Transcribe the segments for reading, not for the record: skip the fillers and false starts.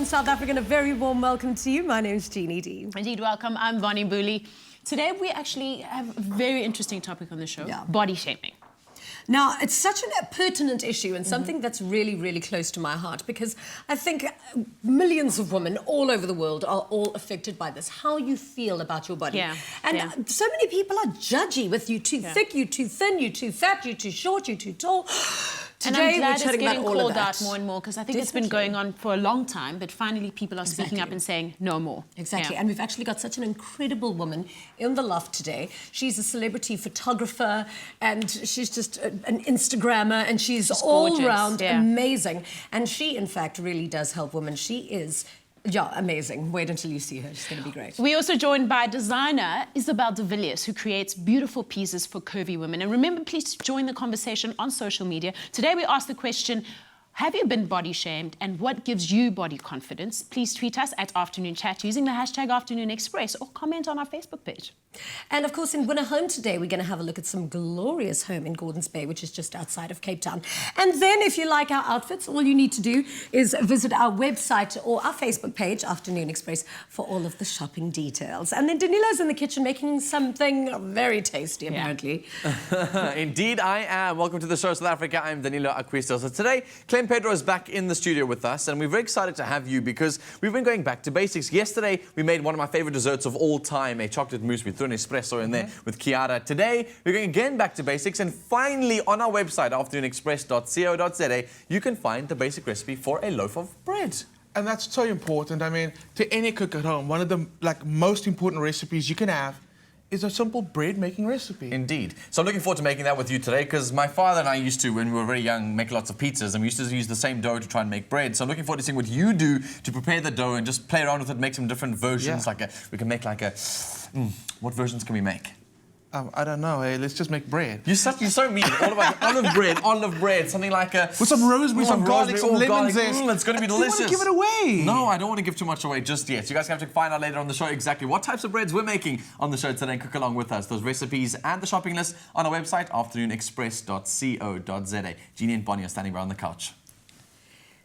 afternoon, South Africa, and a very warm welcome to you. My name is Jeannie D. Indeed, welcome. I'm Bonnie Booley. Today, we actually have a very interesting topic on the show, body shaming. Now, it's such a pertinent issue and something that's really, really close to my heart because I think millions of women all over the world are all affected by this, how you feel about your body. And so many people are judgy with you too thick, you too thin, you too fat, you too short, you too tall. Today, and I'm glad it's getting called out more and more because I think it's been going on for a long time, but finally people are speaking up and saying no more. Exactly, and we've actually got such an incredible woman in the loft today. She's a celebrity photographer and she's just an Instagrammer and she's all round amazing. And she, in fact, really does help women. She is amazing. Wait until you see her. She's going to be great. We're also joined by designer Isabel de Villiers, who creates beautiful pieces for curvy women. And remember, please join the conversation on social media. Today, we asked the question, have you been body shamed and what gives you body confidence? Please tweet us at Afternoon Chat using the hashtag Afternoon Express or comment on our Facebook page. And of course, in Winner Home today, we're going to have a look at some glorious home in Gordon's Bay, which is just outside of Cape Town. And then if you like our outfits, all you need to do is visit our website or our Facebook page, Afternoon Express, for all of the shopping details. And then Danilo's in the kitchen making something very tasty, apparently. Indeed, I am. Welcome to the show, South Africa. I'm Danilo Acquisto. So today, Clem Pedro is back in the studio with us, and we're very excited to have you because we've been going back to basics. Yesterday, we made one of my favorite desserts of all time, a chocolate mousse. We threw an espresso in there with Chiara. Today, we're going again back to basics, and finally, on our website, afternoonexpress.co.za, you can find the basic recipe for a loaf of bread. And that's so important. I mean, to any cook at home, one of the most important recipes you can have is a simple bread-making recipe. Indeed. So I'm looking forward to making that with you today because my father and I used to, when we were very young, make lots of pizzas and we used to use the same dough to try and make bread. So I'm looking forward to seeing what you do to prepare the dough and just play around with it, make some different versions. We can make what versions can we make? I don't know. Hey, let's just make bread. You're so mean. All about olive bread, something like a... With some rosemary, some garlic, some lemon zest. It's going to be delicious. You want to give it away. No, I don't want to give too much away just yet. You guys have to find out later on the show exactly what types of breads we're making on the show today and cook along with us. Those recipes and the shopping list on our website, afternoonexpress.co.za. Jeannie and Bonnie are standing around the couch.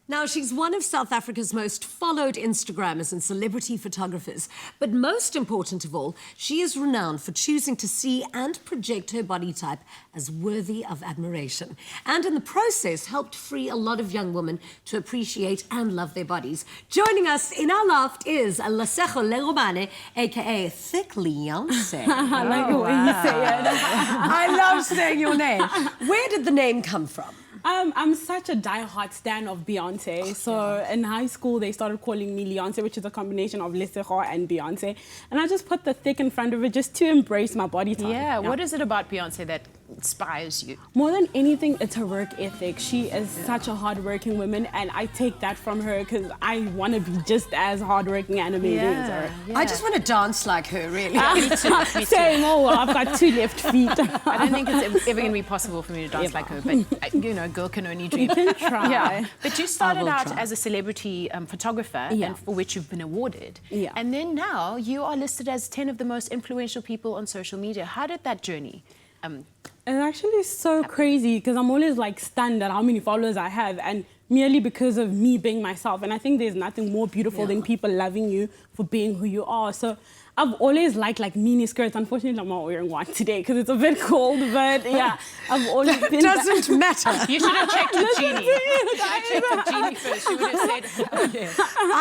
Now, she's one of South Africa's most followed Instagrammers and celebrity photographers. But most important of all, she is renowned for choosing to see and project her body type as worthy of admiration. And in the process, helped free a lot of young women to appreciate and love their bodies. Joining us in our loft is Lesego Lerobane, a.k.a. Thick Leeyonce. I like the way you say it. I love saying your name. Where did the name come from? I'm such a die-hard stan of Beyonce. So in high school, they started calling me Leonce, which is a combination of Lesego and Beyonce. And I just put the thick in front of it just to embrace my body type. Yeah, what is it about Beyonce that inspires you? More than anything, it's her work ethic. She is such a hard-working woman, and I take that from her because I want to be just as hard-working and amazing as her. I just want to dance like her, really. Me too. Same, I've got 2 left feet. I don't think it's ever going to be possible for me to dance like her, but, you know, girl can only dream. You can try. Yeah. But you started out as a celebrity photographer, and for which you've been awarded. Yeah. And then now you are listed as 10 of the most influential people on social media. How did that journey It's actually so crazy because I'm always stunned at how many followers I have, and merely because of me being myself. And I think there's nothing more beautiful than people loving you for being who you are. So I've always liked mini skirts. Unfortunately, I'm not wearing one today because it's a bit cold, but yeah, I've always been... Doesn't matter. You should have checked with Jeannie. You should have checked with Jeannie first. She would have said...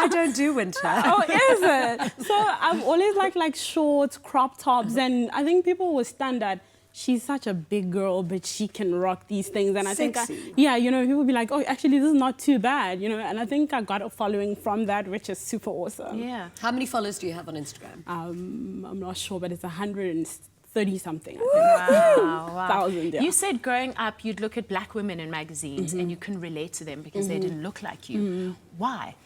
I don't do winter. Oh, is it? So I've always liked shorts, crop tops, and I think people will stand at she's such a big girl, but she can rock these things. And I think, people be like, oh, actually, this is not too bad, And I think I got a following from that, which is super awesome. Yeah. How many followers do you have on Instagram? I'm not sure, but it's 130-something, I think. Wow. 1,000, yeah. You said growing up, you'd look at black women in magazines and you couldn't relate to them because they didn't look like you. Why?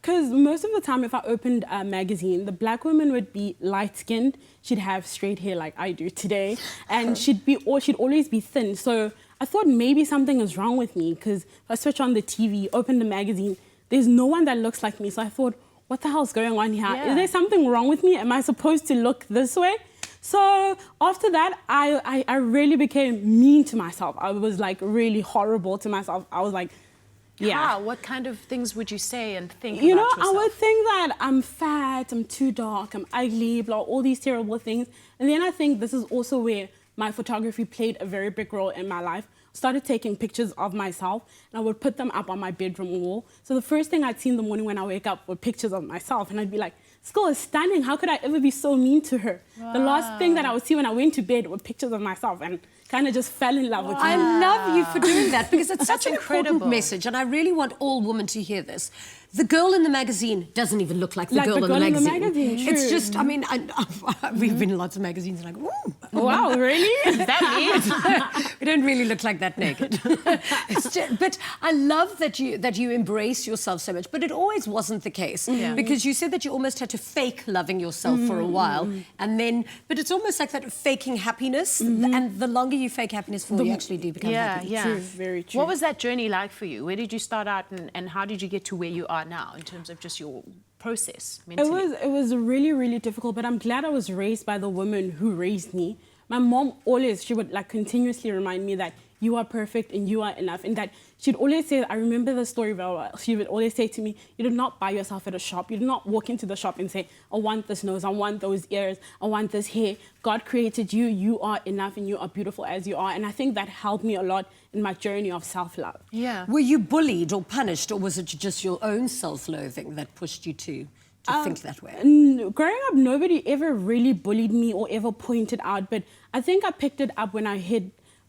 Because most of the time, if I opened a magazine, the black woman would be light-skinned. She'd have straight hair like I do today. And she'd always be thin. So I thought maybe something is wrong with me because if I switch on the TV, open the magazine, there's no one that looks like me. So I thought, what the hell's going on here? Is there something wrong with me? Am I supposed to look this way? So after that, I really became mean to myself. I was really horrible to myself. I was like, Yeah. How? What kind of things would you say and think You about know, I yourself? would think that I'm fat, I'm too dark, I'm ugly, blah, all these terrible things. And then I think this is also where my photography played a very big role in my life. Started taking pictures of myself, and I would put them up on my bedroom wall. So the first thing I'd see in the morning when I wake up were pictures of myself, and I'd be like, this girl is stunning. How could I ever be so mean to her? The last thing that I would see when I went to bed were pictures of myself, and kind of just fell in love with I me. love you for doing that because it's such an incredible. important message, and I really want all women to hear this. The girl in the magazine doesn't even look like the Like girl, the in, girl the in the magazine. magazine, It's true. just, I mean, we've been in lots of magazines and like, ooh. Wow, really? Is that it? We don't really look like that naked. But I love that you embrace yourself so much. But it always wasn't the case because you said that you almost had to fake loving yourself for a while, and then. But it's almost like that faking happiness, and the longer you fake happiness for, you actually do become happy. Yeah. True, very true. What was that journey like for you? Where did you start out, and how did you get to where you are now in terms of just your process mentally? It was really, really difficult, but I'm glad I was raised by the woman who raised me. My mom she would like continuously remind me that you are perfect and you are enough. And that she'd always say, I remember the story very well. She would always say to me, you did not buy yourself at a shop. You did not walk into the shop and say, I want this nose, I want those ears, I want this hair. God created you, you are enough and you are beautiful as you are. And I think that helped me a lot in my journey of self-love. Yeah. Were you bullied or punished, or was it just your own self-loathing that pushed you to think that way? Growing up, nobody ever really bullied me or ever pointed out, but I think I picked it up when I hit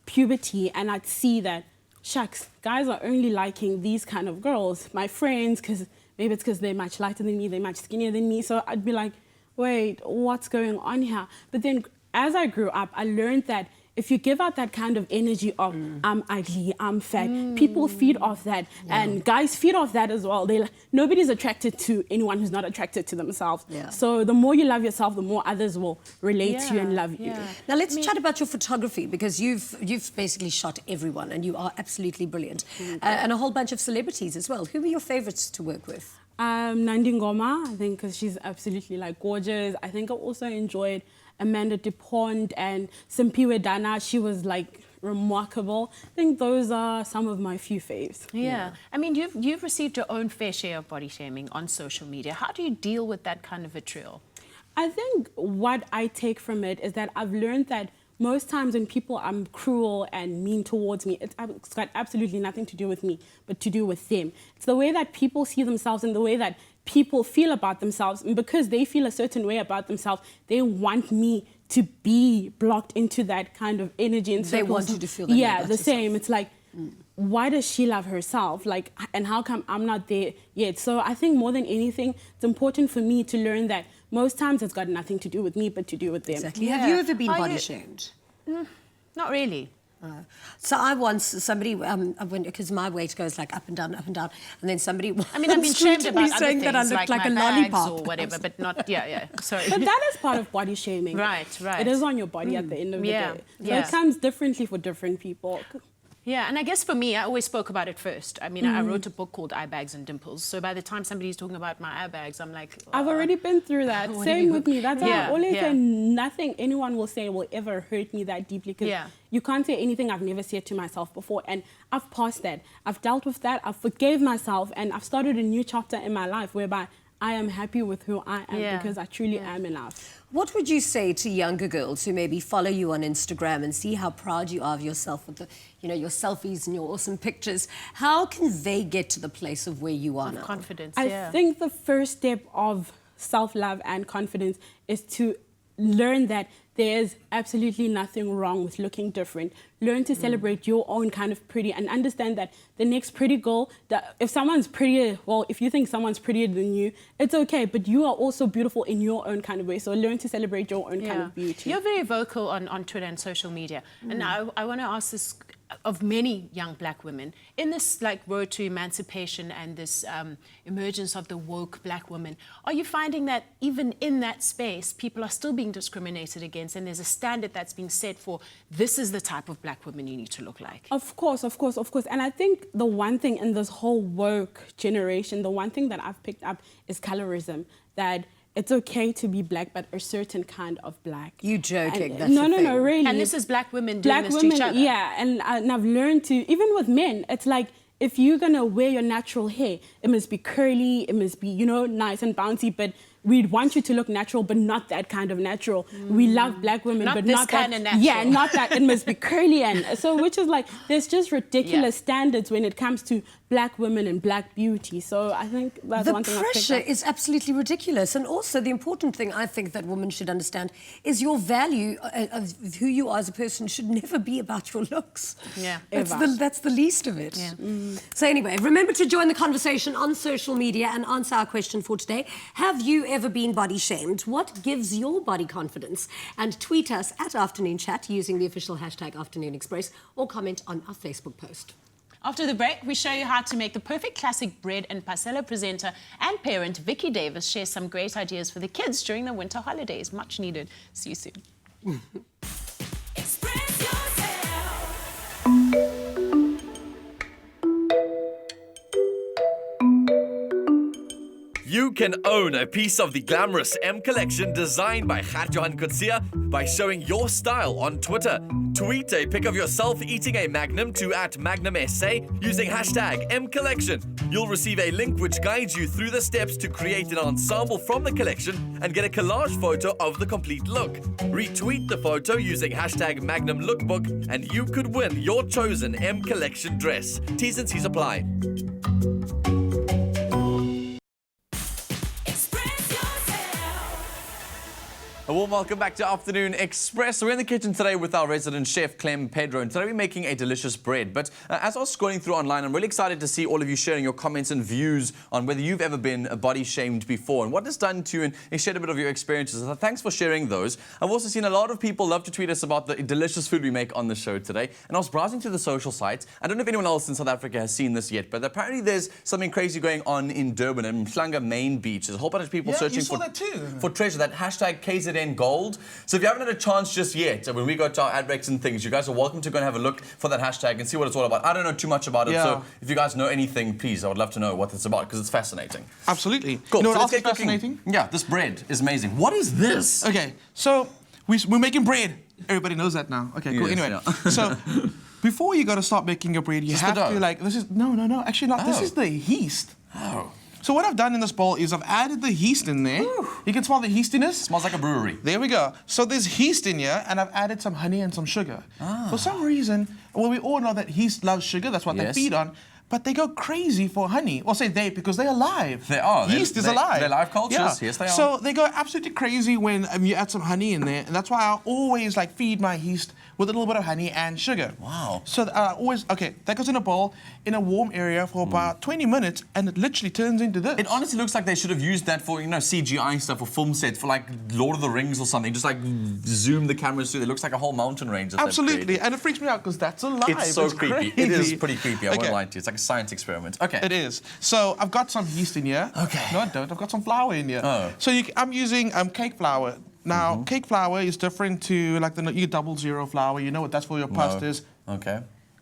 puberty and I'd see that, shucks, guys are only liking these kind of girls. My friends, because maybe it's because they're much lighter than me, they're much skinnier than me, so I'd be like, wait, what's going on here? But then as I grew up, I learned that if you give out that kind of energy of I'm ugly, I'm fat, people feed off that, and guys feed off that as well. Nobody's attracted to anyone who's not attracted to themselves. Yeah. So the more you love yourself, the more others will relate to you and love you. Now let's chat about your photography, because you've basically shot everyone and you are absolutely brilliant. And a whole bunch of celebrities as well. Who were your favorites to work with? Nandi Ngoma, I think, because she's absolutely like gorgeous. I think I also enjoyed Amanda DuPont and Simpiwe Dana. She was like remarkable. I think those are some of my few faves. Yeah. I mean, you've received your own fair share of body shaming on social media. How do you deal with that kind of vitriol? I think what I take from it is that I've learned that most times when people are cruel and mean towards me, it's got absolutely nothing to do with me, but to do with them. It's the way that people see themselves and the way that people feel about themselves. And because they feel a certain way about themselves, they want me to be blocked into that kind of energy. And They want you to feel that way yeah, about the same. yourself. It's like, why does she love herself? Like, and how come I'm not there yet? So I think more than anything, it's important for me to learn that most times it's got nothing to do with me, but to do with them. Exactly. Yeah. Have you ever been Are body you- shamed? Not really. So I once, somebody, because my weight goes like up and down, and then somebody I mean, I've been shamed about other saying things, that I looked like my a bags lollipop. or whatever, but not, sorry. But that is part of body shaming. Right. It is on your body at the end of the Yeah, day. So yeah. it comes differently for different people. Yeah, and I guess for me, I always spoke about it first. I mean, I wrote a book called Eye Bags and Dimples. So by the time somebody's talking about my eye bags, I'm like, I've already been through that. What have Same you- with me. That's why Yeah, I always yeah. say nothing anyone will say will ever hurt me that deeply, because Yeah. you can't say anything I've never said to myself before. And I've passed that. I've dealt with that. I've forgave myself, and I've started a new chapter in my life whereby I am happy with who I am Yeah, because I truly am enough. What would you say to younger girls who maybe follow you on Instagram and see how proud you are of yourself with your selfies and your awesome pictures? How can they get to the place of where you are now? confidence, I think the first step of self-love and confidence is to learn that there's absolutely nothing wrong with looking different. Learn to celebrate your own kind of pretty and understand that the next pretty girl, that if someone's prettier, well, if you think someone's prettier than you, it's okay, but you are also beautiful in your own kind of way. So learn to celebrate your own kind of beauty. You're very vocal on Twitter and social media. And I want to ask this of many young black women in this like road to emancipation and this emergence of the woke black woman. Are you finding that even in that space, people are still being discriminated against, and there's a standard that's being set for this is the type of black woman you need to look like? Of course. And I think the one thing in this whole woke generation, the one thing that I've picked up is colorism, that it's okay to be black, but a certain kind of black. You joking? And- That's no, the no, thing. no, really. And this is black women doing Black this women, to each other. yeah. And I've learned to, even with men, it's like, if you're gonna wear your natural hair, it must be curly, it must be, you know, nice and bouncy, but we'd want you to look natural, but not that kind of natural. We love black women, Not but this not kind that. of natural. Yeah, not that. It must be curly, and so which is like there's just ridiculous standards when it comes to black women and black beauty. So I think that's The one thing I picked pressure up. is absolutely ridiculous. And also the important thing I think that women should understand is your value of who you are as a person should never be about your looks. Yeah. That's the least of it. Yeah. So anyway, remember to join the conversation on social media and answer our question for today. Have you ever been body shamed? What gives your body confidence? And tweet us at Afternoon Chat using the official hashtag Afternoon Express or comment on our Facebook post. After the break, we show you how to make the perfect classic bread, and Parcella presenter and parent Vicky Davis shares some great ideas for the kids during the winter holidays. Much needed. See you soon. Express yourself. You can own a piece of the glamorous M collection designed by Johan Kutsia by showing your style on Twitter. Tweet a pic of yourself eating a Magnum to @Magnum-say using hashtag M collection. You'll receive a link which guides you through the steps to create an ensemble from the collection and get a collage photo of the complete look. Retweet the photo using hashtag Magnum Lookbook and you could win your chosen M collection dress. T's and C's apply. Express yourself. A warm welcome back to Afternoon Express. We're in the kitchen today with our resident chef, Clem Pedro, and today we're making a delicious bread. But as I was scrolling through online, I'm really excited to see all of you sharing your comments and views on whether you've ever been body shamed before and what it's done to you and shared a bit of your experiences. So thanks for sharing those. I've also seen a lot of people love to tweet us about the delicious food we make on the show today. And I was browsing through the social sites. I don't know if anyone else in South Africa has seen this yet, but apparently there's something crazy going on in Durban and Mhlanga main beach. There's a whole bunch of people searching for treasure, that hashtag KZN Gold. So if you haven't had a chance just yet, when we go to our ad breaks and things, you guys are welcome to go and have a look for that hashtag and see what it's all about. I don't know too much about it, so if you guys know anything, please, I would love to know what it's about because it's fascinating. Absolutely. Cool. You know So what let's else is get cooking. fascinating? Yeah, this bread is amazing. What is this? Okay, so we're making bread. Everybody knows that now. Okay, cool. Yes, Anyway, yeah. so before you got to start making your bread, you Just have the dough? to like, this is, no, actually not. This Oh. is the yeast. Oh, So what I've done in this bowl is I've added the yeast in there. You can smell the yeastiness. smells like a brewery. There we go. So there's yeast in here, and I've added some honey and some sugar. For some reason, well, we all know that yeast loves sugar. That's what Yes. they feed on. But they go crazy for honey. Well, say they, because they're alive. They are. Yeast is They- alive. they're live cultures. Yes, they are. So they go absolutely crazy when you add some honey in there. And that's why I always like feed my yeast with a little bit of honey and sugar. Wow. So that goes in a bowl in a warm area for about 20 minutes, and it literally turns into this. It honestly looks like they should have used that for, CGI stuff or film sets for like Lord of the Rings or something. Just like zoom the cameras through. It looks like a whole mountain range. that they've Absolutely, created. and it freaks me out because that's alive. It's so creepy. It is crazy. pretty creepy. I won't Okay. lie to you. It's like a science experiment. Okay. It is. So I've got some yeast in here. Okay. No, I don't. I've got some flour in here. Oh. So I'm using cake flour. Now, cake flour is different to like you 00 flour. You know what that's for your pastas. Okay.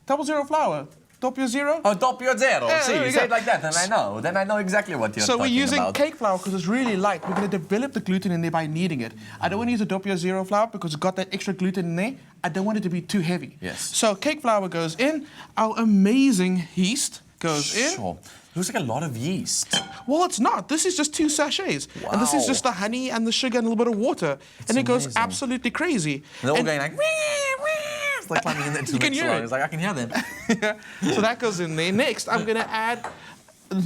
00 flour. Doppio zero. Oh, doppio zero. Yeah, See, there you we say go. it like that, then I know. Then I know exactly what you're So talking we're using about. cake flour because it's really light. We're going to develop the gluten in there by kneading it. I don't want to use a doppio zero flour because it's got that extra gluten in there. I don't want it to be too heavy. Yes. So cake flour goes in. Our amazing yeast goes in. Sure. Looks like a lot of yeast. Well, it's not. This is just 2 sachets. And this is Wow. just the honey and the sugar and a little bit of water. And it goes amazing. absolutely crazy. And they're all And- going like, wee, wee. It's like climbing in into the can mixer hear line. it. It's like, I can hear them. So that goes in there. Next, I'm going to add,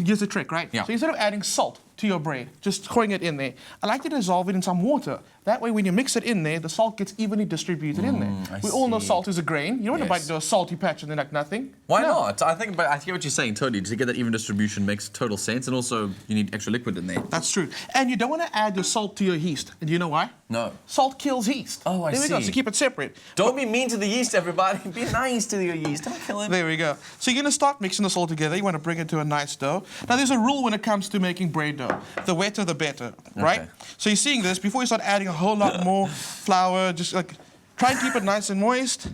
here's the trick, right? Yeah. So instead of adding salt to your bread, just throwing it in there, I like to dissolve it in some water. That way, when you mix it in there, the salt gets evenly distributed in there. I We all know see. salt is a grain. You don't want to bite Yes. into a salty patch and then like nothing. Why No. not? I think, but I hear what you're saying totally. To get that even distribution makes total sense, and also you need extra liquid in there. That's true. And you don't want to add your salt to your yeast. And do you know why? No. Salt kills yeast. Oh, I There we go. see. So keep it separate. Don't be mean to the yeast, everybody. Be nice to your yeast. Don't kill it. There we go. So you're going to start mixing this all together. You want to bring it to a nice dough. Now, there's a rule when it comes to making bread dough. The wetter, the better, right? Okay. So you're seeing this. Before you start adding a whole lot more flour, just like try and keep it nice and moist.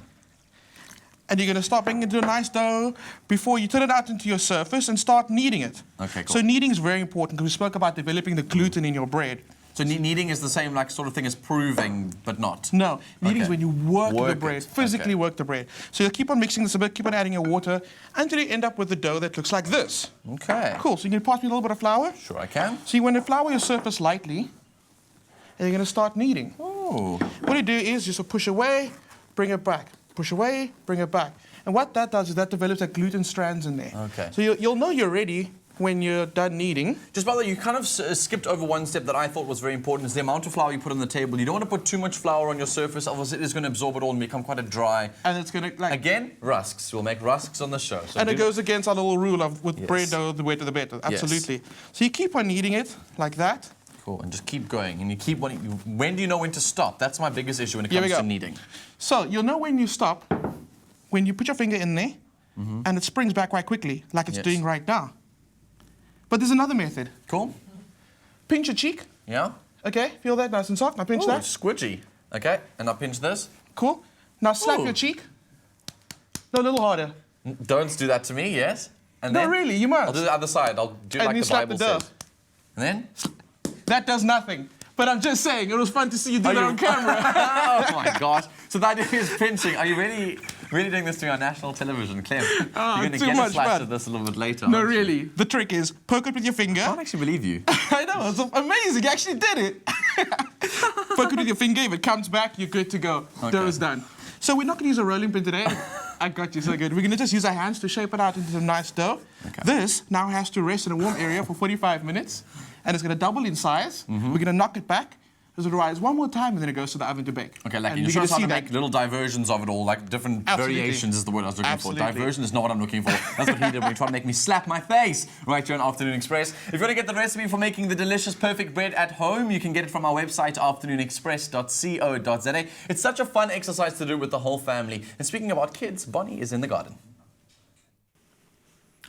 And you're going to start making it into a nice dough before you turn it out into your surface and start kneading it. Okay, cool. So kneading is very important because we spoke about developing the gluten in your bread. So kneading is the same like sort of thing as proving, but not. No, kneading is Okay. when you work Work the it. bread, physically Okay. work the bread. So you'll keep on mixing this a bit, keep on adding your water, until you end up with the dough that looks like this. Okay. Cool, so you can pass me a little bit of flour. Sure, I can. So you want to flour your surface lightly, and you're going to start kneading. Oh. What you do is just push away, bring it back. Push away, bring it back. And what that does is that develops like gluten strands in there. Okay. So you'll know you're ready when you're done kneading. Just by the way, you kind of skipped over one step that I thought was very important, is the amount of flour you put on the table. You don't want to put too much flour on your surface, otherwise it is going to absorb it all and become quite a dry. And it's going to like... Again, rusks. We'll make rusks on the show. So And it do- goes against our little rule of with Yes. bread dough, the wetter the better. Absolutely. So you keep on kneading it like that. Cool, and just keep going. And you keep wanting. When do you know when to stop? That's my biggest issue when it Here we comes to go. kneading. So you'll know when you stop, when you put your finger in there, and it springs back quite quickly, like it's Yes. doing right now. But there's another method. Cool. Pinch your cheek. Yeah. Okay, feel that nice and soft. Now pinch Ooh, that. it's squidgy. Okay, and I'll pinch this. Cool. Now slap Ooh. your cheek. No, a little harder. Don't do that to me, yes? And No, then really, you must. I'll do the other side. I'll do And like you the slap Bible the dough. says. And then? That does nothing. But I'm just saying, it was fun to see you do Are that you- on camera. Oh my gosh. So that is pinching. Are you really doing this to me on national television, Clem? You're going to too get a much slice fun. of this a little bit later. No, aren't you? really. The trick is poke it with your finger. I can't actually believe you. I know, it's amazing. You actually did it. Poke it with your finger. If it comes back, you're good to go. Okay. Dough is done. So we're not going to use a rolling pin today. I got you so good. We're going to just use our hands to shape it out into some nice dough. Okay. This now has to rest in a warm area for 45 minutes. And it's going to double in size. We're going to knock it back. As it rise one more time, and then it goes to the oven to bake. Okay, like And you we're show gonna us how see to that. make little diversions of it all, like different Absolutely. variations is the word I was looking Absolutely. for. Diversion is not what I'm looking for. That's what he did when he tried to make me slap my face right here on Afternoon Express. If you want to get the recipe for making the delicious perfect bread at home, you can get it from our website, afternoonexpress.co.za. It's such a fun exercise to do with the whole family. And speaking about kids, Bonnie is in the garden.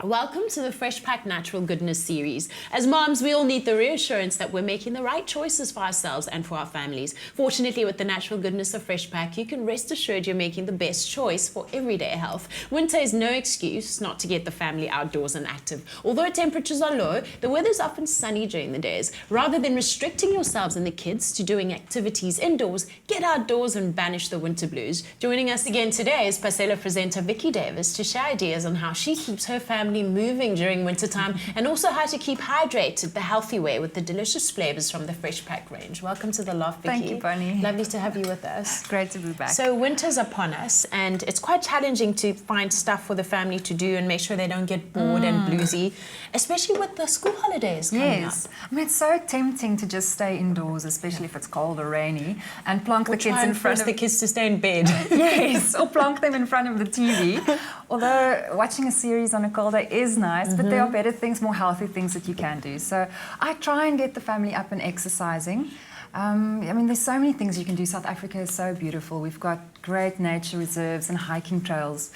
Welcome to the Fresh Pack Natural Goodness series. As moms, we all need the reassurance that we're making the right choices for ourselves and for our families. Fortunately, with the natural goodness of Fresh Pack, you can rest assured you're making the best choice for everyday health. Winter is no excuse not to get the family outdoors and active. Although temperatures are low, the weather's often sunny during the days. Rather than restricting yourselves and the kids to doing activities indoors, get outdoors and banish the winter blues. Joining us again today is Pasela presenter Vicky Davis to share ideas on how she keeps her family moving during wintertime and also how to keep hydrated the healthy way with the delicious flavors from the Fresh Pack range. Welcome to the Loft, Vicky. Thank you, Bonnie. Lovely to have you with us. Great to be back. So winter's upon us and it's quite challenging to find stuff for the family to do and make sure they don't get bored and bluesy, especially with the school holidays coming yes, up. I mean it's so tempting to just stay indoors, especially if it's cold or rainy, and plonk the kids Try in and front force of the kids to stay in bed. yes, or plonk them in front of the TV. Although watching a series on a cold day is nice, but there are better things, more healthy things that you can do. So I try and get the family up and exercising. I mean, there's so many things you can do. South Africa is so beautiful. We've got great nature reserves and hiking trails.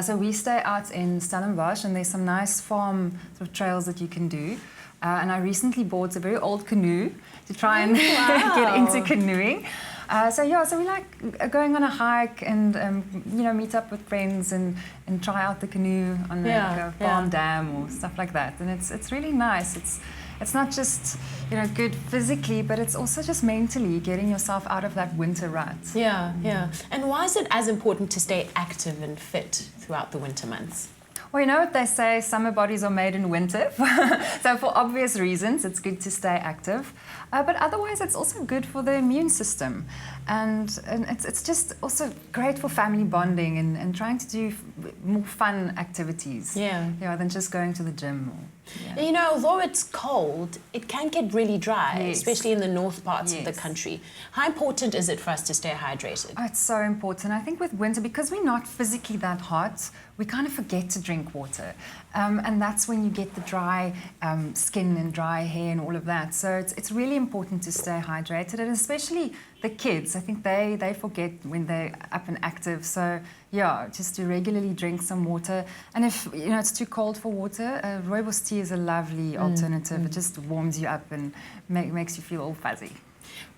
So we stay out in Stellenbosch, and there's some nice farm sort of trails that you can do. And I recently bought a very old canoe to try and get into canoeing. So we like going on a hike and meet up with friends and try out the canoe on a farm dam or stuff like that. And it's really nice. It's not just good physically, but it's also just mentally getting yourself out of that winter rut. Yeah, yeah. And why is it as important to stay active and fit throughout the winter months? Well, you know what they say, summer bodies are made in winter. So for obvious reasons, it's good to stay active. But otherwise, it's also good for the immune system. And it's just also great for family bonding and trying to do more fun activities. Than just going to the gym. Although it's cold, it can get really dry, Yes. especially in the north parts of the Yes. country. How important is it for us to stay hydrated? Oh, it's so important. I think with winter, because we're not physically that hot, we kind of forget to drink water. And that's when you get the dry skin and dry hair and all of that. So it's really important to stay hydrated, and especially the kids. I think they forget when they're up and active. So just to regularly drink some water. And if it's too cold for water, rooibos tea is a lovely alternative. It just warms you up and makes you feel all fuzzy.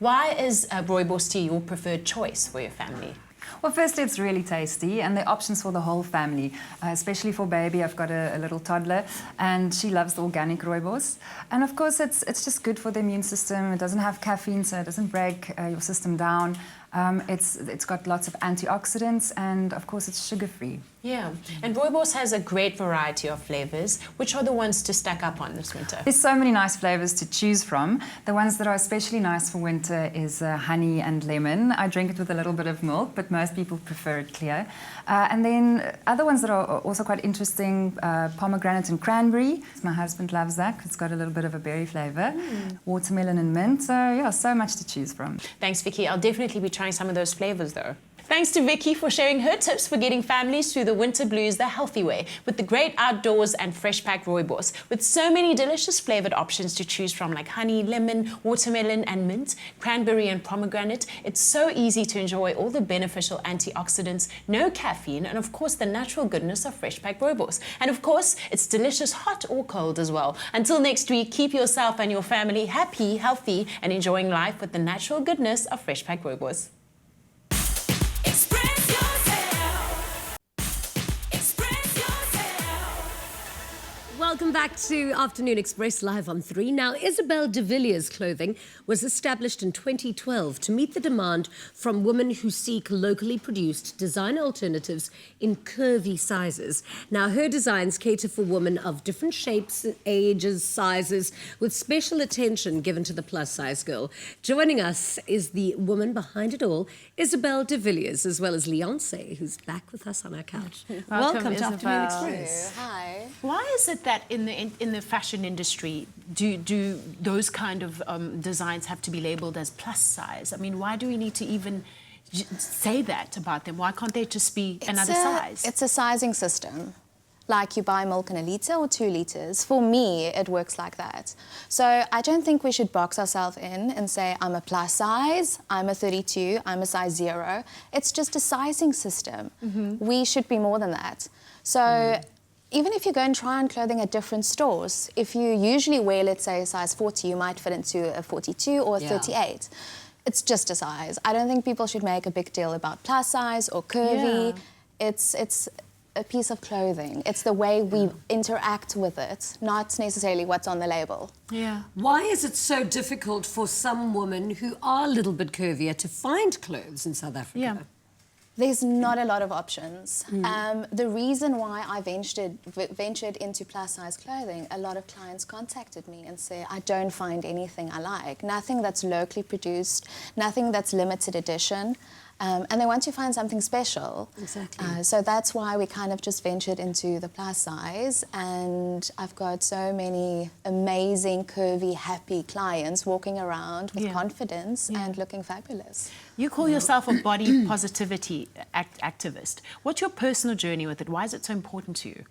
Why is rooibos tea your preferred choice for your family? Well, firstly, it's really tasty, and there are options for the whole family, especially for baby. I've got a little toddler, and she loves the organic rooibos. And of course, it's just good for the immune system. It doesn't have caffeine, so it doesn't break your system down. It's got lots of antioxidants, and of course, it's sugar-free. Yeah, and rooibos has a great variety of flavors. Which are the ones to stack up on this winter? There's so many nice flavors to choose from. The ones that are especially nice for winter is honey and lemon. I drink it with a little bit of milk, but most people prefer it clear. And then other ones that are also quite interesting, pomegranate and cranberry. My husband loves that. It's got a little bit of a berry flavor. Watermelon and mint. So yeah, so much to choose from. Thanks, Vicky. I'll definitely be trying some of those flavors, though. Thanks to Vicky for sharing her tips for getting families through the winter blues the healthy way with the great outdoors and fresh packed rooibos. With so many delicious flavored options to choose from like honey, lemon, watermelon and mint, cranberry and pomegranate, it's so easy to enjoy all the beneficial antioxidants, no caffeine, and of course the natural goodness of fresh packed rooibos. And of course, it's delicious hot or cold as well. Until next week, keep yourself and your family happy, healthy, and enjoying life with the natural goodness of fresh packed rooibos. Express yourself. Express yourself. Welcome back to Afternoon Express live on 3. Now, Isabel de Villiers Clothing was established in 2012 to meet the demand from women who seek locally produced designer alternatives in curvy sizes. Now, her designs cater for women of different shapes, ages, sizes, with special attention given to the plus-size girl. Joining us is the woman behind it all, Isabel de Villiers, as well as Leoni-say, who's back with us on our couch. Welcome to Afternoon Express. Hi. Why is it that in the fashion industry do those kind of designs have to be labeled as plus size? I mean, why do we need to even say that about them? Why can't they just be another size? It's a sizing system. Like you buy milk in a litre or 2 litres. For me, it works like that. So I don't think we should box ourselves in and say, I'm a plus size, I'm a 32, I'm a size 0. It's just a sizing system. We should be more than that. So even if you go and try on clothing at different stores, if you usually wear, let's say, a size 40, you might fit into a 42 or a 38. It's just a size. I don't think people should make a big deal about plus size or curvy. It's a piece of clothing. It's the way we interact with it, not necessarily what's on the label. Yeah. Why is it so difficult for some women who are a little bit curvier to find clothes in South Africa? Yeah. There's not a lot of options. The reason why I ventured into plus-size clothing, a lot of clients contacted me and say, I don't find anything I like. Nothing that's locally produced, nothing that's limited edition. And they want to find something special. Exactly. So that's why we kind of just ventured into the plus size. And I've got so many amazing, curvy, happy clients walking around with confidence and looking fabulous. You call yourself a body positivity activist. What's your personal journey with it? Why is it so important to you?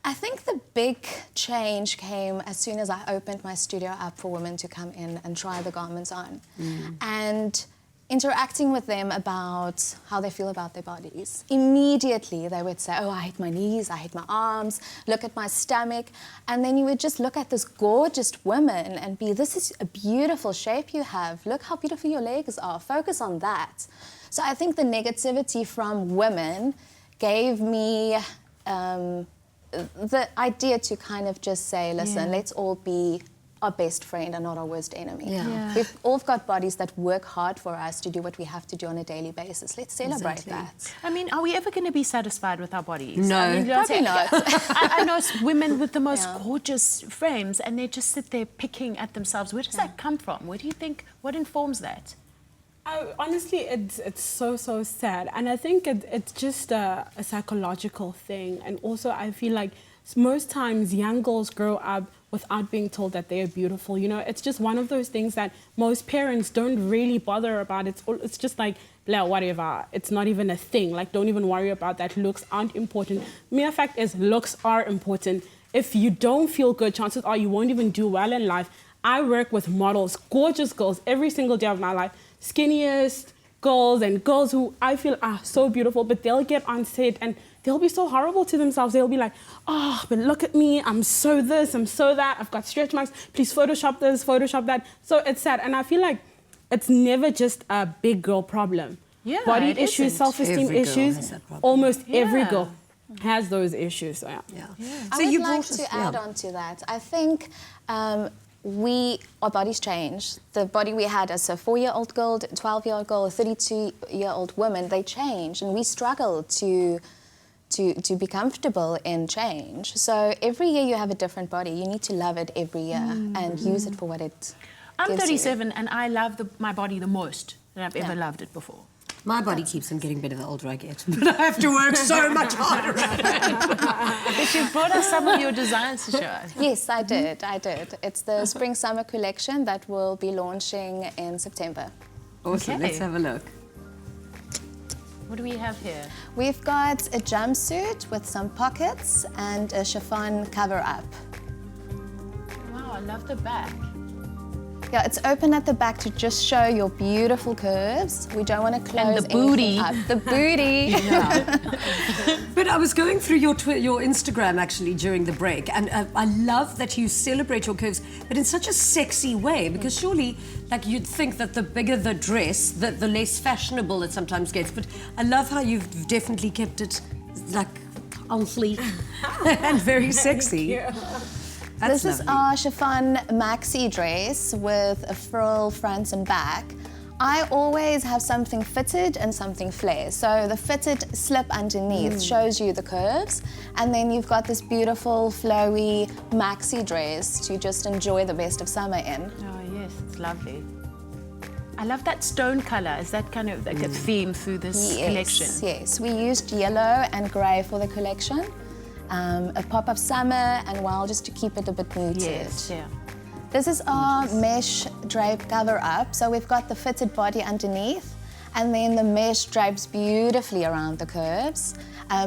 I think the big change came as soon as I opened my studio up for women to come in and try the garments on. And interacting with them about how they feel about their bodies. Immediately they would say, oh, I hate my knees, I hate my arms, look at my stomach. And then you would just look at this gorgeous woman and be, this is a beautiful shape you have. Look how beautiful your legs are. Focus on that. So I think the negativity from women gave me the idea to kind of just say, listen, let's all be our best friend and not our worst enemy. We've all got bodies that work hard for us to do what we have to do on a daily basis. Let's celebrate that. I mean, are we ever going to be satisfied with our bodies? No. I mean, Probably not. I know women with the most gorgeous frames and they just sit there picking at themselves. Where does that come from? Where do you think, what informs that? Honestly, it's so sad. And I think it's just a psychological thing. And also I feel like most times young girls grow up without being told that they are beautiful. You know, it's just one of those things that most parents don't really bother about. It's just like, blah, whatever. It's not even a thing. Like, don't even worry about that. Looks aren't important. Mere fact is, looks are important. If you don't feel good, chances are you won't even do well in life. I work with models, gorgeous girls, every single day of my life. Skinniest girls and girls who I feel are so beautiful, but they'll get on set and they'll be so horrible to themselves. They'll be like, oh, but look at me. I'm so this, I'm so that. I've got stretch marks. Please Photoshop this, Photoshop that. So it's sad. And I feel like it's never just a big girl problem. Yeah, body it issues, isn't. self-esteem Every girl has issues. that problem. Almost every Yeah. girl has those issues. So, Yeah. I would like to add on to that. I think our bodies change. The body we had as a 4-year-old girl, 12-year-old girl, a 32-year-old woman, they change, and we struggle to be comfortable in change. So every year you have a different body. You need to love it every year and use it for what it I'm gives 37 and I love my body the most that I've ever loved it before. My body keeps on getting better the older I get, but I have to work so much harder at it. But you brought us some of your designs to show us. Yes, I did. It's the spring-summer collection that will be launching in September. Awesome, Okay. let's have a look. What do we have here? We've got a jumpsuit with some pockets and a chiffon cover-up. Wow, I love the back. Yeah, it's open at the back to just show your beautiful curves. We don't want to close the booty. anything up. The booty. But I was going through your Instagram actually during the break, and I love that you celebrate your curves, but in such a sexy way, because surely, like, you'd think that the bigger the dress, the less fashionable it sometimes gets, but I love how you've definitely kept it, like, on fleek and very sexy. Yeah. That's This is lovely. our chiffon maxi dress with a frill front and back. I always have something fitted and something flare. So the fitted slip underneath shows you the curves, and then you've got this beautiful flowy maxi dress to just enjoy the best of summer in. Oh yes, it's lovely. I love that stone color. Is that kind of like a theme through this collection? Yes, we used yellow and grey for the collection. A pop of summer and wild just to keep it a bit muted. Yes, yeah. This is our mesh drape cover up. So we've got the fitted body underneath, and then the mesh drapes beautifully around the curves.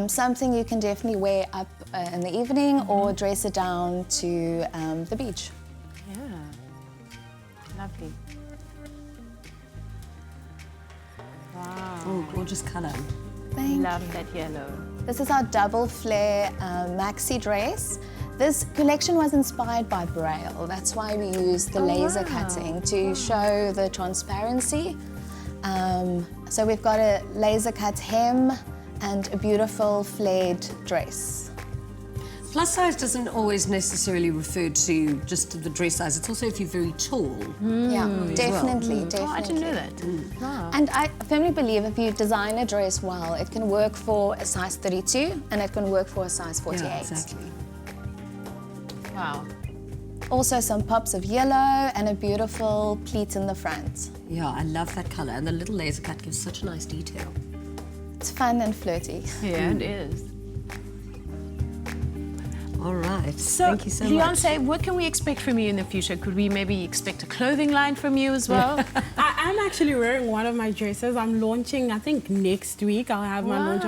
Something you can definitely wear up in the evening or dress it down to the beach. Yeah. Lovely. Wow. Oh, gorgeous colour. Thank Love that yellow. This is our double flare maxi dress. This collection was inspired by Braille. That's why we used the laser cutting to show the transparency. So we've got a laser cut hem and a beautiful flared dress. Plus size doesn't always necessarily refer to just the dress size. It's also if you're very tall. Yeah, definitely, definitely. Oh, I didn't know that. Wow. And I firmly believe if you design a dress well, it can work for a size 32 and it can work for a size 48. Yeah, exactly. Wow. Also some pops of yellow and a beautiful pleat in the front. Yeah, I love that colour, and the little laser cut gives such a nice detail. It's fun and flirty. Yeah, it is. All right, So, thank you so much. Leoni-say, what can we expect from you in the future? Could we maybe expect a clothing line from you as well? I'm actually wearing one of my dresses. I'm launching, I think next week, I'll have my launch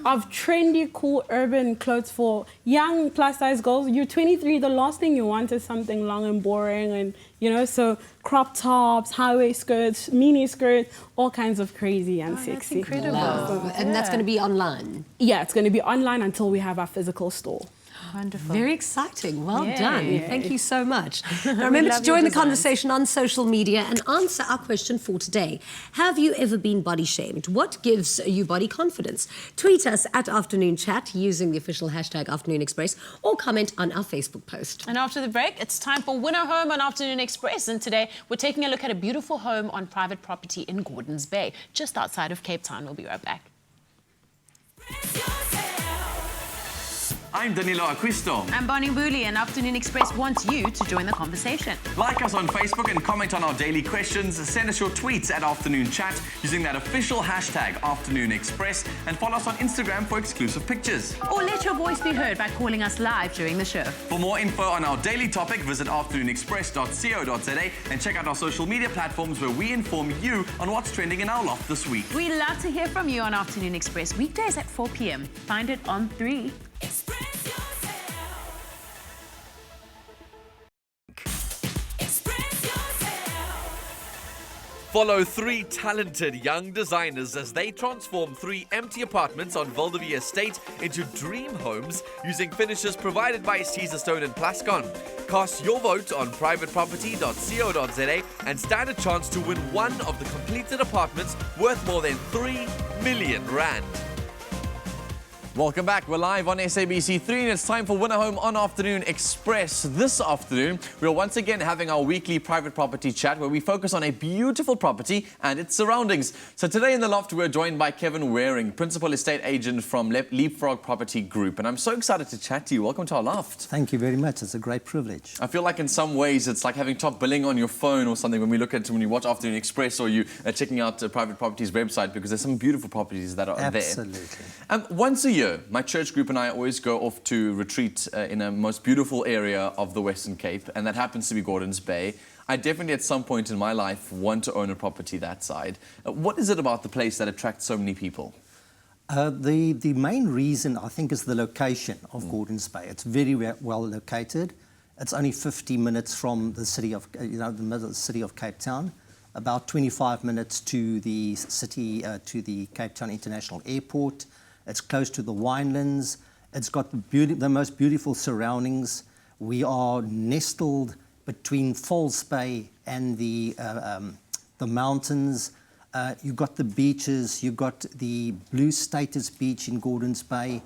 of trendy, cool, urban clothes for young plus-size girls. You're 23, the last thing you want is something long and boring, and, you know, so crop tops, high-waist skirts, mini skirts, all kinds of crazy and sexy. That's incredible. Wow. And that's going to be online. Yeah, it's going to be online until we have our physical store. Wonderful. Very exciting. Well Yay. done. Thank you so much. Now remember to love your join the designs. conversation on social media and answer our question for today. Have you ever been body shamed? What gives you body confidence? Tweet us at Afternoon Chat using the official hashtag Afternoon Express, or comment on our Facebook post. And after the break, it's time for Winner Home on Afternoon Express. And today, we're taking a look at a beautiful home on private property in Gordon's Bay, just outside of Cape Town. We'll be right back. I'm Danilo Acquisto. I'm Bonnie Booley, and Afternoon Express wants you to join the conversation. Like us on Facebook and comment on our daily questions. Send us your tweets at Afternoon Chat using that official hashtag Afternoon Express, and follow us on Instagram for exclusive pictures. Or let your voice be heard by calling us live during the show. For more info on our daily topic, visit afternoonexpress.co.za and check out our social media platforms where we inform you on what's trending in our loft this week. We love to hear from you on Afternoon Express, weekdays at 4 p.m. Find it on 3. Express yourself. Express yourself. Follow three talented young designers as they transform three empty apartments on Valdevie Estate into dream homes using finishes provided by Caesarstone and Plascon. Cast your vote on privateproperty.co.za and stand a chance to win one of the completed apartments worth more than 3 million rand. Welcome back. We're live on SABC3 and it's time for Winner Home on Afternoon Express. This afternoon, we're once again having our weekly private property chat where we focus on a beautiful property and its surroundings. So today in the loft, we're joined by Kevin Waring, Principal Estate Agent from Leapfrog Property Group. And I'm so excited to chat to you. Welcome to our loft. Thank you very much. It's a great privilege. I feel like in some ways it's like having top billing on your phone or something when you watch Afternoon Express or you are checking out Private Property's website because there's some beautiful properties that are Absolutely. there. Once a year, my church group and I always go off to retreat in a most beautiful area of the Western Cape, and that happens to be Gordon's Bay. I definitely at some point in my life want to own a property that side. What is it about the place that attracts so many people? The main reason, I think, is the location of Gordon's Bay. It's very well located. It's only 50 minutes from the city of, the middle of the city of Cape Town, about 25 minutes to the city, to the Cape Town International Airport. It's close to the winelands. It's got the most beautiful surroundings. We are nestled between Falls Bay and the mountains. You've got the beaches. You've got the Blue Status Beach in Gordon's Bay.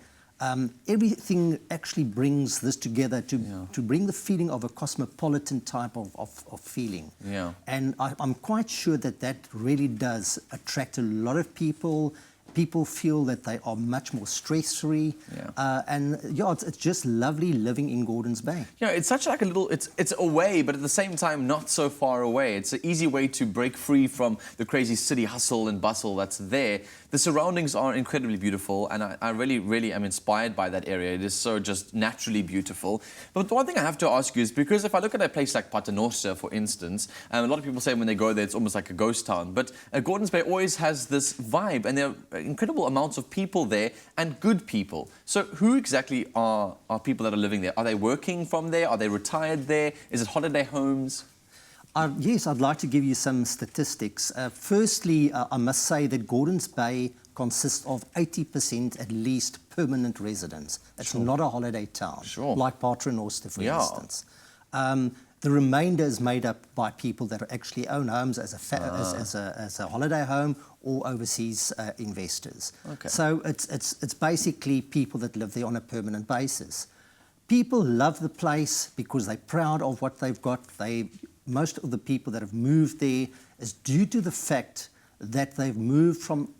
Everything actually brings this together to bring the feeling of a cosmopolitan type of feeling. Yeah. And I'm quite sure that really does attract a lot of people. People feel that they are much more stress-free. It's just lovely living in Gordon's Bay. Yeah, it's such like a little, it's away, but at the same time, not so far away. It's an easy way to break free from the crazy city hustle and bustle that's there. The surroundings are incredibly beautiful, and I really, really am inspired by that area. It is so just naturally beautiful. But the one thing I have to ask you is, because if I look at a place like Paternoster, for instance, a lot of people say when they go there, it's almost like a ghost town. But Gordon's Bay always has this vibe, and there are incredible amounts of people there, and good people. So who exactly are people that are living there? Are they working from there? Are they retired there? Is it holiday homes? Yes, I'd like to give you some statistics. Firstly, I must say that Gordon's Bay consists of 80% at least permanent residents. It's not a holiday town, like Paternoster, for instance. The remainder is made up by people that actually own homes as a holiday home or overseas investors. Okay. So it's basically people that live there on a permanent basis. People love the place because they're proud of what they've got. Most of the people that have moved there is due to the fact that they've moved from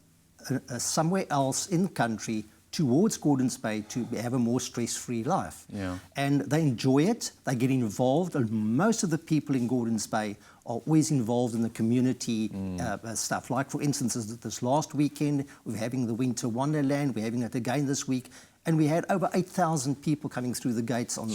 somewhere else in the country towards Gordon's Bay to have a more stress-free life. Yeah. And they enjoy it, they get involved, and most of the people in Gordon's Bay are always involved in the community stuff. Like, for instance, this last weekend, we're having the Winter Wonderland, we're having it again this week, and we had over 8,000 people coming through the gates, and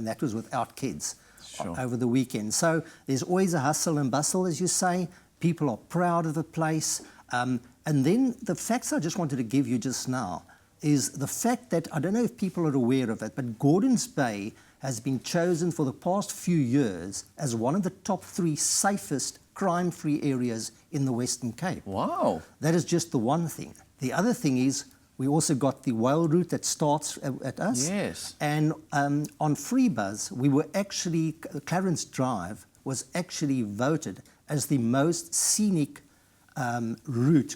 that was without kids. Over the weekend. So there's always a hustle and bustle, as you say. People are proud of the place. And then the facts I just wanted to give you just now is the fact that, I don't know if people are aware of it, but Gordon's Bay has been chosen for the past few years as one of the top 3 safest crime-free areas in the Western Cape. Wow. That is just the one thing. The other thing is, we also got the whale route that starts at us. Yes. And on Freebuzz, we were actually, Clarence Drive was actually voted as the most scenic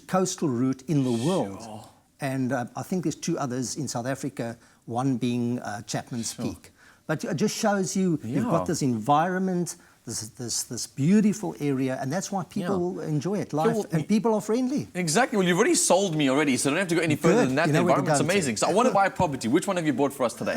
coastal route in the world. Sure. And I think there's 2 others in South Africa, one being Chapman's Peak. But it just shows you, you've got this environment, this beautiful area, and that's why people enjoy it. And people are friendly. Exactly. Well, you've already sold me already, so I don't have to go any further than that. The environment's amazing. So I want to buy a property. Which one have you bought for us today?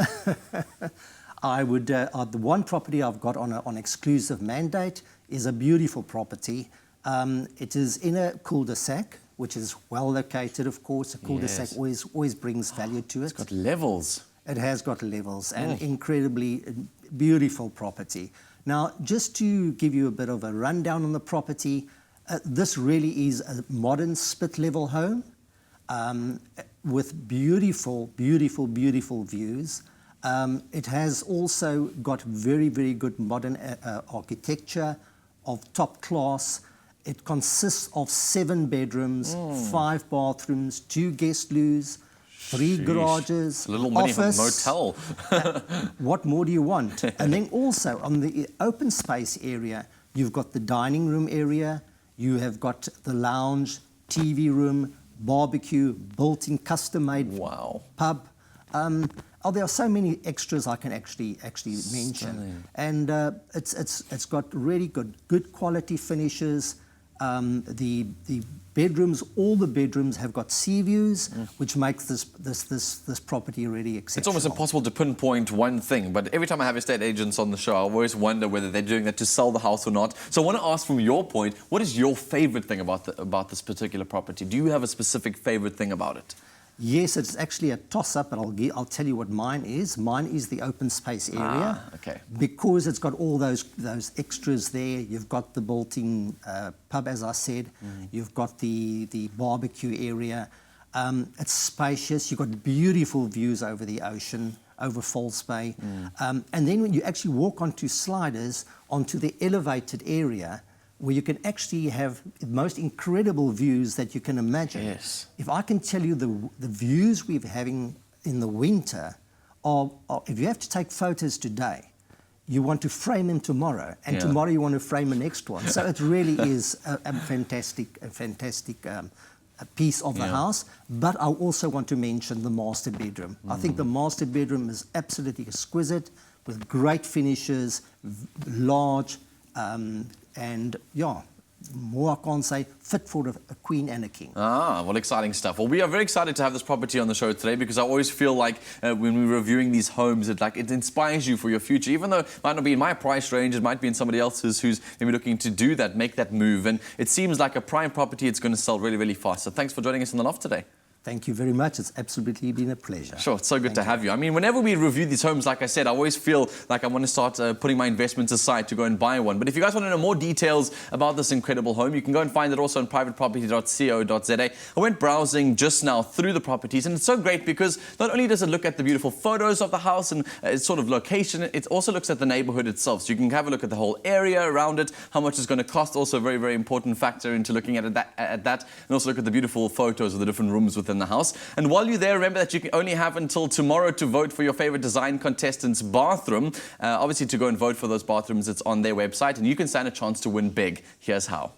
I would. The one property I've got on exclusive mandate is a beautiful property. It is in a cul-de-sac, which is well located, of course. A cul-de-sac always brings value to it. It's got levels. It has got levels, and incredibly beautiful property. Now, just to give you a bit of a rundown on the property, this really is a modern split-level home with beautiful, beautiful, beautiful views. It has also got very, very good modern architecture of top class. It consists of 7 bedrooms, 5 bathrooms, 2 guest loos, 3 garages, A little mini office. motel. What more do you want? And then also on the open space area, you've got the dining room area, you have got the lounge, TV room, barbecue, built-in custom-made Wow. pub. There are so many extras I can actually mention, and it's got really good quality finishes. The bedrooms, all the bedrooms have got sea views, which makes this property really exceptional. It's almost impossible to pinpoint one thing, but every time I have estate agents on the show, I always wonder whether they're doing that to sell the house or not. So I want to ask from your point, what is your favorite thing about this particular property? Do you have a specific favorite thing about it? Yes, it's actually a toss-up, but I'll tell you what mine is. Mine is the open space area. Okay. Because it's got all those extras there. You've got the built-in pub, as I said. You've got the barbecue area. It's spacious. You've got beautiful views over the ocean, over False Bay. And then when you actually walk onto sliders, onto the elevated area, where you can actually have the most incredible views that you can imagine. Yes. If I can tell you the views we're having in the winter, are if you have to take photos today, you want to frame them tomorrow, and tomorrow you want to frame the next one. So it really is a fantastic piece of the house. But I also want to mention the master bedroom. I think the master bedroom is absolutely exquisite, with great finishes, large, and more I can't say, fit for a queen and a king. Well, exciting stuff. Well, we are very excited to have this property on the show today because I always feel like when we're reviewing these homes, it inspires you for your future. Even though it might not be in my price range, it might be in somebody else's who's maybe looking to do that, make that move. And it seems like a prime property, it's going to sell really, really fast. So thanks for joining us in the loft today. Thank you very much. It's absolutely been a pleasure. Sure, it's so good to have you. I mean, whenever we review these homes, like I said, I always feel like I want to start putting my investments aside to go and buy one. But if you guys want to know more details about this incredible home, you can go and find it also on privateproperty.co.za. I went browsing just now through the properties, and it's so great because not only does it look at the beautiful photos of the house and its sort of location, it also looks at the neighborhood itself. So you can have a look at the whole area around it, how much it's going to cost, also a very, very important factor into looking at that, and also look at the beautiful photos of the different rooms within the house. And while you're there, remember that you can only have until tomorrow to vote for your favorite design contestant's bathroom. Obviously, to go and vote for those bathrooms, it's on their website, and you can stand a chance to win big. Here's how.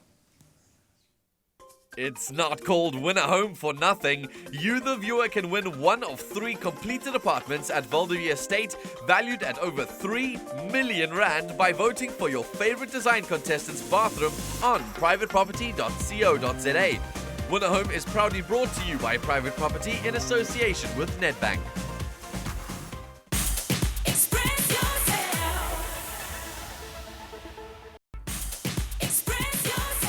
It's not called Win a Home for nothing. You, the viewer, can win one of 3 completed apartments at Valdevie Estate, valued at over 3 million rand, by voting for your favorite design contestant's bathroom on privateproperty.co.za. Win a Home is proudly brought to you by Private Property in association with Nedbank. Express yourself. Express yourself.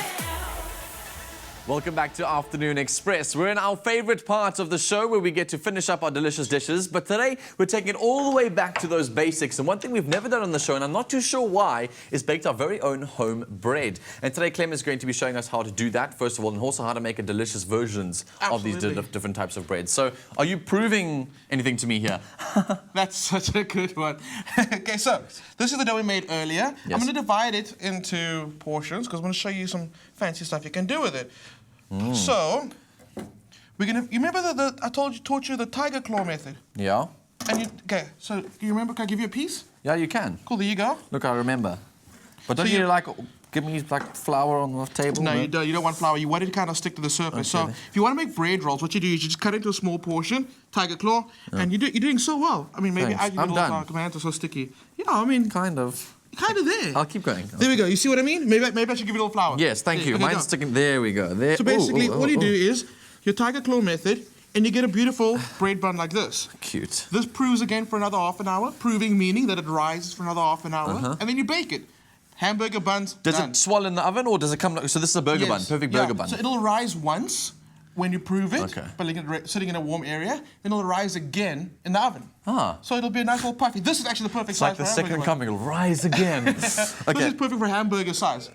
Welcome back to Afternoon Express. We're in our favorite part of the show where we get to finish up our delicious dishes. But today, we're taking it all the way back to those basics. And one thing we've never done on the show, and I'm not too sure why, is baked our very own home bread. And today, Clem is going to be showing us how to do that, first of all, and also how to make a delicious versions of these different types of bread. So, are you proving anything to me here? That's such a good one. Okay, so this is the dough we made earlier. Yes. I'm going to divide it into portions because I'm going to show you some fancy stuff you can do with it. So, we're gonna. You remember I taught you the tiger claw method? Yeah? And so you remember? Can I give you a piece? Yeah, you can. Cool. There you go. Look, I remember. But So don't you- you give me flour on the table? No, you don't. You don't want flour. You want it to kind of stick to the surface. Okay. So if you want to make bread rolls, what you do is you just cut it into a small portion, tiger claw, and you're doing so well. I mean, maybe Thanks. I give I'm it a little done. flour. My hands are so sticky. Yeah, I mean, Kind of. kind of there. I'll keep going. There we go. You see what I mean? Maybe I should give you a little flour. Yes, thank you. Okay, Mine's go. sticking. There we go. There. So basically, Ooh, ooh, all you ooh, do ooh. is your tiger claw method, and you get a beautiful bread bun like this. Cute. This proves again for another half an hour, proving meaning that it rises for another half an hour, and then you bake it. Hamburger buns. Does done. it swell in the oven or does it come? So this is a burger bun, Yes. perfect Yeah, burger bun. So it'll rise once when you prove it, Okay. but sitting in a warm area. Then it'll rise again in the oven. So it'll be a nice little puffy. This is actually the perfect It's size like the for a second hamburger coming. It'll rise again. This is perfect for hamburger size.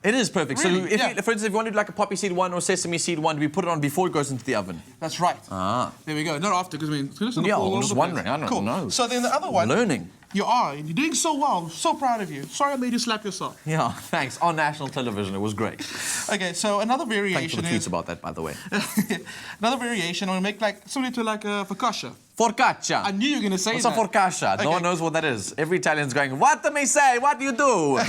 It is perfect. Really? So, if Yeah. you, for instance, if you wanted like a poppy seed one or sesame seed one, do we put it on before it goes into the oven? That's right. There we go. Not after, because I mean, it's going to Yeah, fall all I'm over just the place. wondering. I don't Cool. know. So then the other one. Learning. You are. You're doing so well. So proud of you. Sorry I made you slap yourself. Yeah, thanks. On national television, it was great. Okay, so another Thanks for variation the tweets is... about that, by the way. Another variation, I want to make like similar to like a focaccia. Focaccia. I knew you were going to say What's that. a focaccia? No Okay. one knows what that is. Every Italian's going, what do me say? What do you do?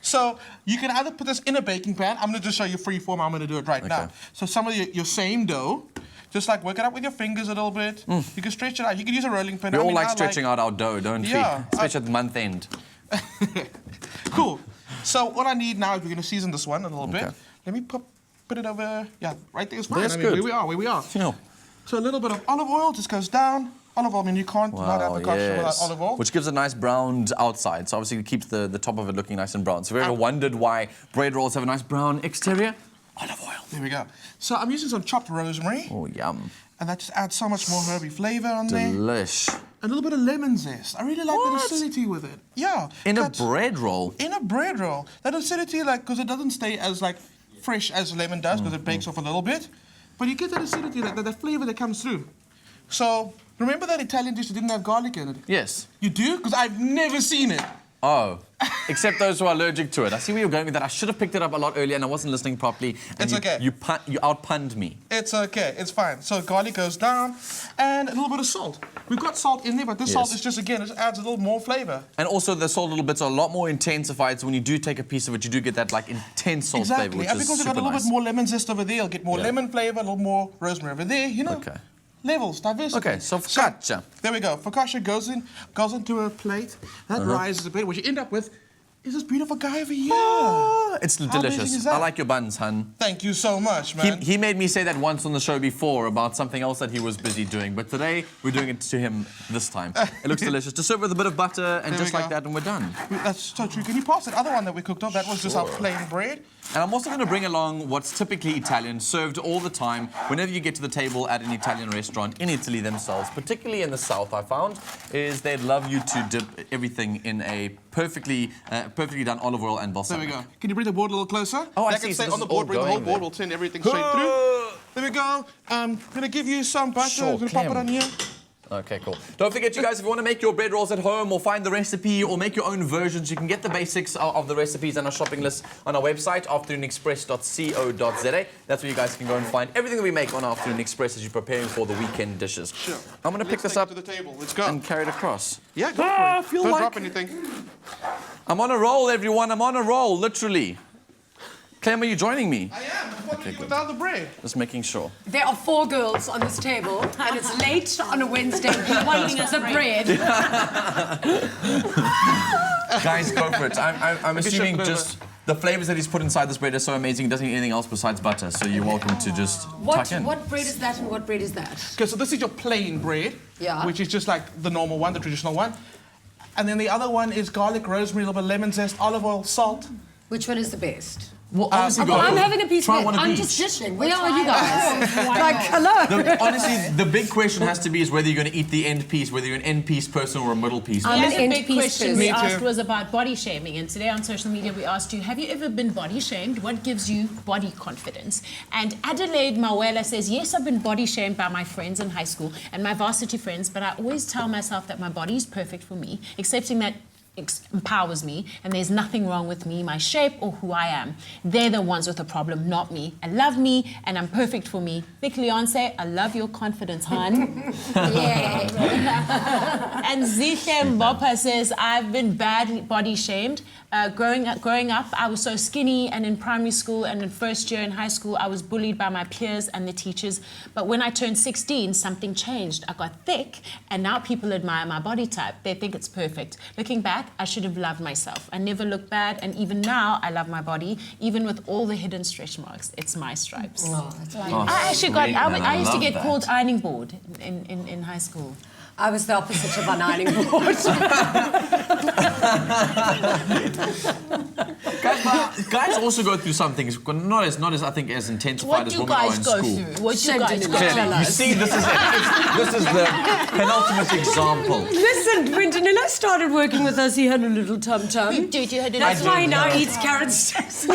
So you can either put this in a baking pan. I'm going to just show you free form. I'm going to do it right now. So some of your same dough, just like work it out with your fingers a little bit. You can stretch it out. You can use a rolling pin. We I all mean, like I stretching out our dough, don't Yeah, we? Especially at the month end. Cool. So what I need now is we're going to season this one a little bit. Okay. Let me put it over. Yeah, right there is fine. That's I mean, good. Where we are. Yeah. So a little bit of olive oil just goes down. Olive oil, I mean, you can't not have focaccia without olive oil. Which gives a nice browned outside. So obviously it keeps the top of it looking nice and brown. So if you ever wondered why bread rolls have a nice brown exterior, olive oil. There we go. So I'm using some chopped rosemary. Oh, yum. And that just adds so much more herby flavor on there. Delish. A little bit of lemon zest. I really like that acidity with it. Yeah. In a that's- bread roll. In a bread roll. That acidity, like, because it doesn't stay as, like, fresh as lemon does, because it bakes off a little bit. But you get that acidity, that flavor that comes through. So, remember that Italian dish that didn't have garlic in it? Yes. You do? Because I've never seen it. Oh, except those who are allergic to it. I see where you're going with that. I should have picked it up a lot earlier and I wasn't listening properly. And It's okay. You outpunned me. It's okay, it's fine. So garlic goes down, and a little bit of salt. We've got salt in there, but this salt is just, again, it just adds a little more flavor. And also the salt little bits are a lot more intensified, so when you do take a piece of it, you do get that like intense salt flavor, Exactly, which and is because you've super got a little nice. bit more lemon zest over there, you'll get more Yeah. lemon flavor, a little more rosemary over there, you know. Okay. Levels, diversity. Okay, so focaccia. There we go. Focaccia goes into a plate. That rises a bit. What you end up with is this beautiful guy over here. Ah, it's How amazing delicious. is that? I like your buns, hun. Thank you so much, man. He made me say that once on the show before about something else that he was busy doing, but today we're doing it to him this time. It looks delicious. Just serve with a bit of butter and There just we like go. that and we're done. That's so true. Can you pass that other one that we cooked up? That was just our plain bread. And I'm also going to bring along what's typically Italian, served all the time. Whenever you get to the table at an Italian restaurant in Italy themselves, particularly in the south, I found, is they'd love you to dip everything in a perfectly done olive oil and There balsamic. we go. Can you bring the board a little closer? Oh, I That see. can So stay this on the is all board. Bring the whole going board. there. We'll send everything straight through. There we go. I'm going to give you some butter. Sure, I'm going to pop it Clem. on here. Okay, cool. Don't forget, you guys, if you want to make your bread rolls at home or find the recipe or make your own versions, you can get the basics of the recipes and our shopping list on our website, afternoonexpress.co.za. That's where you guys can go and find everything that we make on Afternoon Express as you're preparing for the weekend dishes. Sure. I'm going to pick Let's this take up it to the table. Let's go. and carry it across. Yeah, go for it. I feel Don't like- drop anything. I'm on a roll, everyone. I'm on a roll, literally. Clem, are you joining me? I am. I'm following you good. without the bread. Just making sure. There are 4 girls on this table, and it's late on a Wednesday. We want the bread. Guys, go for it. I'm assuming shift it just the flavors that he's put inside this bread are so amazing, he doesn't eat anything else besides butter. So you're welcome to just tuck in. What bread is that and what bread is that? Okay, so this is your plain bread, Yeah. which is just like the normal one, the traditional one. And then the other one is garlic, rosemary, a little bit of lemon zest, olive oil, salt. Which one is the best? Well, obviously, Well, I'm having a piece Try of one it. of I'm each. just dishing. Where are you guys? Like, hello. Honestly, the big question has to be is whether you're going to eat the end piece, whether you're an end piece person or a middle piece I'm person. an The end big piece question person. we Me too. asked was about body shaming, and today on social media we asked you, have you ever been body shamed? What gives you body confidence? And Adelaide Mawela says, yes, I've been body shamed by my friends in high school and my varsity friends, but I always tell myself that my body is perfect for me, accepting that empowers me and there's nothing wrong with me, my shape or who I am. They're the ones with the problem, not me. I love me and I'm perfect for me. Thick Leeyonce, I love your confidence, hon. And Zihle Mbopa says, I've been badly body shamed. Growing up, I was so skinny, and in primary school and in first year in high school, I was bullied by my peers and the teachers. But when I turned 16, something changed. I got thick, and now people admire my body type. They think it's perfect. Looking back, I should have loved myself. I never looked bad, and even now, I love my body, even with all the hidden stretch marks. It's my stripes. I actually got, I used to love get that. called ironing board in high school. I was the opposite of an ironing board. Guys also go through some things, not as I think as intensified What as do you women are guys in go school. through? What do you Shame guys to go know. through? Clearly, you see, this is the penultimate example. Listen, when Danilo started working with us, he had a little tum-tum. Dude, you had That's I why he did, now yeah. eats carrot sticks.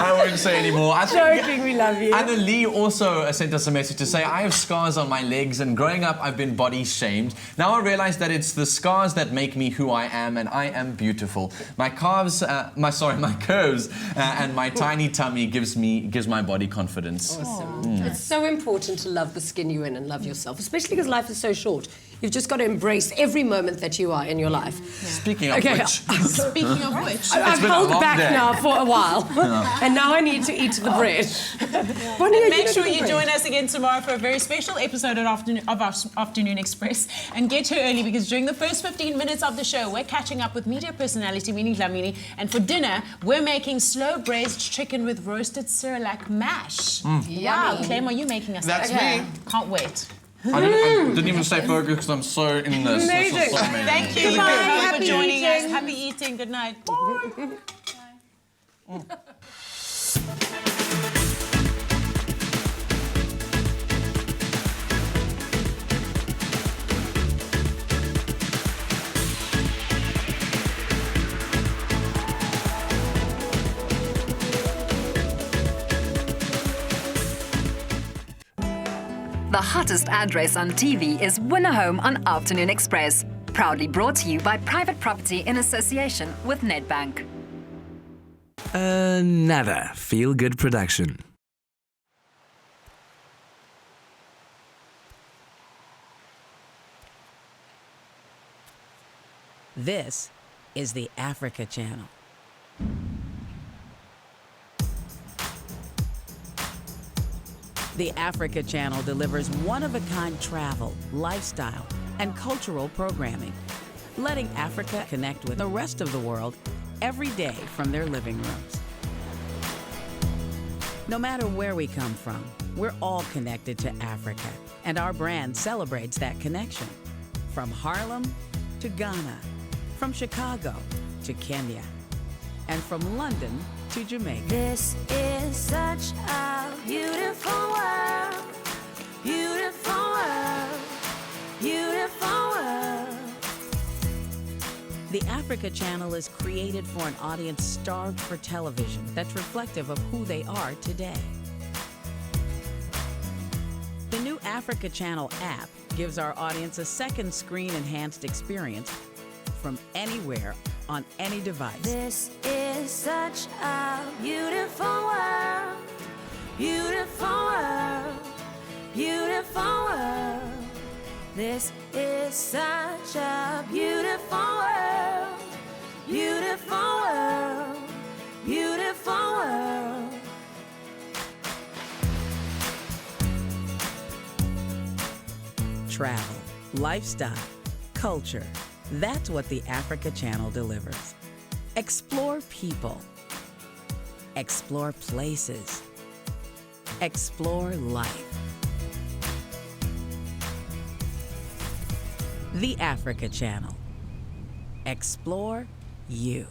I won't say anymore. Joking, we love you. Anna Lee also sent us a message to say, I have scars on my legs and growing up I've been body shamed. Now I realize that it's the scars that make me who I am and I am beautiful. My curves and my tiny tummy gives my body confidence. Awesome. It's so important to love the skin you're in and love yourself, especially because life is so short. You've just got to embrace every moment that you are in your life. Speaking of which... Speaking of which, I've been a held long back day. now for a while, and now I need to eat the bread. make sure you join us again tomorrow for a very special episode of our Afternoon Express. And get here early because during the first 15 minutes of the show, we're catching up with media personality Minnie Dlamini. And for dinner, we're making slow braised chicken with roasted Cerelac mash. Wow, Clem, are you making us That's that? me. Can't wait. I didn't even say focus because I'm so in this. Amazing. This was so amazing. Thank you Goodbye. for joining us. Eating. Happy eating. Good night. The hottest address on TV is Winner Home on Afternoon Express. Proudly brought to you by Private Property in association with Nedbank. Another feel-good production. This is the Africa Channel. The Africa Channel delivers one-of-a-kind travel, lifestyle, and cultural programming, letting Africa connect with the rest of the world every day from their living rooms. No matter where we come from, we're all connected to Africa, and our brand celebrates that connection. From Harlem to Ghana, from Chicago to Kenya, and from London to Jamaica. This is such a beautiful world, beautiful world, beautiful world. The Africa Channel is created for an audience starved for television that's reflective of who they are today. The new Africa Channel app gives our audience a second screen-enhanced experience from anywhere on any device. This is such a beautiful world, beautiful world, beautiful world. This is such a beautiful world, beautiful world, beautiful world. Travel, lifestyle, culture. That's what the Africa Channel delivers. Explore people. Explore places. Explore life. The Africa Channel. Explore you.